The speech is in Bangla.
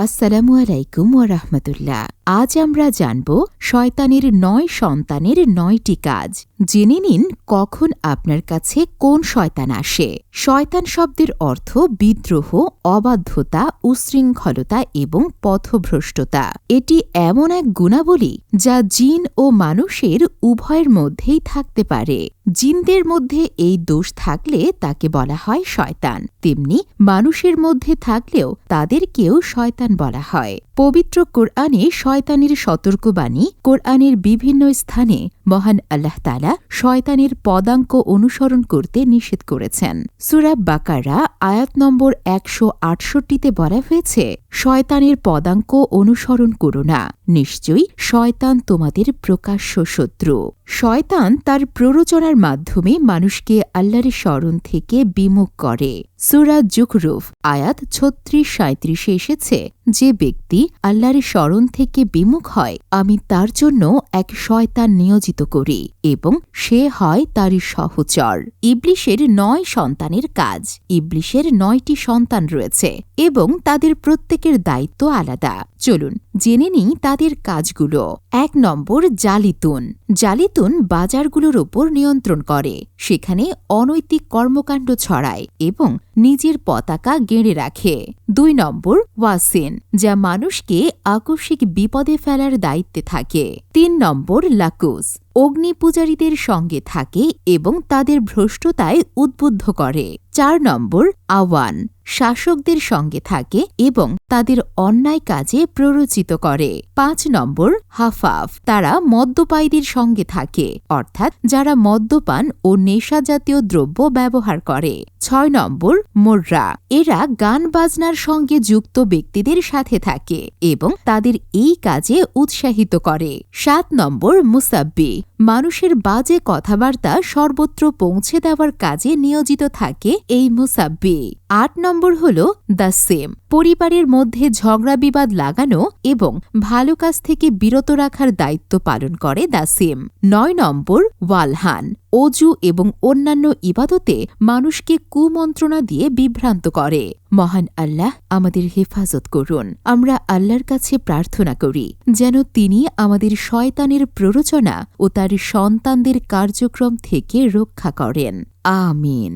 আসসালামু আলাইকুম ওয়া রাহমাতুল্লাহ। আজ আমরা জানব শয়তানের ৯ সন্তানের ৯টি কাজ। জেনে নিন কখন আপনার কাছে কোন শয়তান আসে। শয়তান শব্দের অর্থ বিদ্রোহ, অবাধ্যতা, উশৃঙ্খলতা এবং পথভ্রষ্টতা। এটি এমন এক গুণাবলী যা জিন ও মানুষের উভয়ের মধ্যেই থাকতে পারে। জিনদের মধ্যে এই দোষ থাকলে তাকে বলা হয় শয়তান, তেমনি মানুষের মধ্যে থাকলেও তাদেরকেও শয়তান বলা হয়। পবিত্র কোরআনে শয়তানের সতর্কবাণী। কোরআনের বিভিন্ন স্থানে মহান আল্লাহ তাআলা শয়তানের পদাঙ্ক অনুসরণ করতে নিষেধ করেছেন। সূরা বাকারা আয়াত নম্বর ১৬৮তে বলা হয়েছে, শয়তানের পদাঙ্ক অনুসরণ করো না, নিশ্চয়ই শয়তান তোমাদের প্রকাশ্য শত্রু। শয়তান তার প্ররোচনার মাধ্যমে মানুষকে আল্লাহর স্মরণ থেকে বিমুখ করে। সূরা যুখরুফ আয়াত ৩৬-৩৭ এসেছে, যে ব্যক্তি আল্লাহর স্মরণ থেকে বিমুখ হয়, আমি তার জন্য এক শয়তান নিয়োজিত করি এবং সে হয় তার সহচর। ইবলিশের ৯ সন্তানের কাজ। ইবলিশের ৯টি সন্তান রয়েছে এবং তাদের প্রত্যেকের দায়িত্ব আলাদা। চলুন জেনে নিই তাদের কাজগুলো। ১ নম্বর, জালিতুন। জালিতুন বাজারগুলোর ওপর নিয়ন্ত্রণ করে, সেখানে অনৈতিক কর্মকাণ্ড ছড়ায় এবং নিজের পতাকা গেড়ে রাখে। ২ নম্বর, ওয়াসিন, যা মানুষকে আকস্মিক বিপদে ফেলার দায়িত্বে থাকে। ৩ নম্বর, লাকুস, অগ্নিপূজারীদের সঙ্গে থাকে এবং তাদের ভ্রষ্টতায় উদ্বুদ্ধ করে। ৪ নম্বর, আওয়ান, শাসকদের সঙ্গে থাকে এবং তাদের অন্যায় কাজে প্ররোচিত করে। ৫ নম্বর, হাফাফ, তারা মদ্যপায়ীদের সঙ্গে থাকে, অর্থাৎ যারা মদ্যপান ও নেশাজাতীয় দ্রব্য ব্যবহার করে। ৬ নম্বর, মোররা, এরা গান বাজনার সঙ্গে যুক্ত ব্যক্তিদের সাথে থাকে এবং তাদের এই কাজে উৎসাহিত করে। ৭ নম্বর, মুসাব্বি, মানুষের বাজে কথাবার্তা সর্বত্র পৌঁছে দেওয়ার কাজে নিয়োজিত থাকে এই মুসাব্বি। ৮ নম্বর হল দাসেম, পরিবারের মধ্যে ঝগড়া বিবাদ লাগানো এবং ভালো কাজ থেকে বিরত রাখার দায়িত্ব পালন করে দাসেম। ৯ নম্বর, ওয়ালহান, অজু এবং অন্যান্য ইবাদতে মানুষকে কুমন্ত্রণা দিয়ে বিভ্রান্ত করে। মহান আল্লাহ আমাদের হেফাজত করুন। আমরা আল্লাহর কাছে প্রার্থনা করি যেন তিনি আমাদের শয়তানের প্ররোচনা ও তার সন্তানদের কার্যক্রম থেকে রক্ষা করেন। আমিন।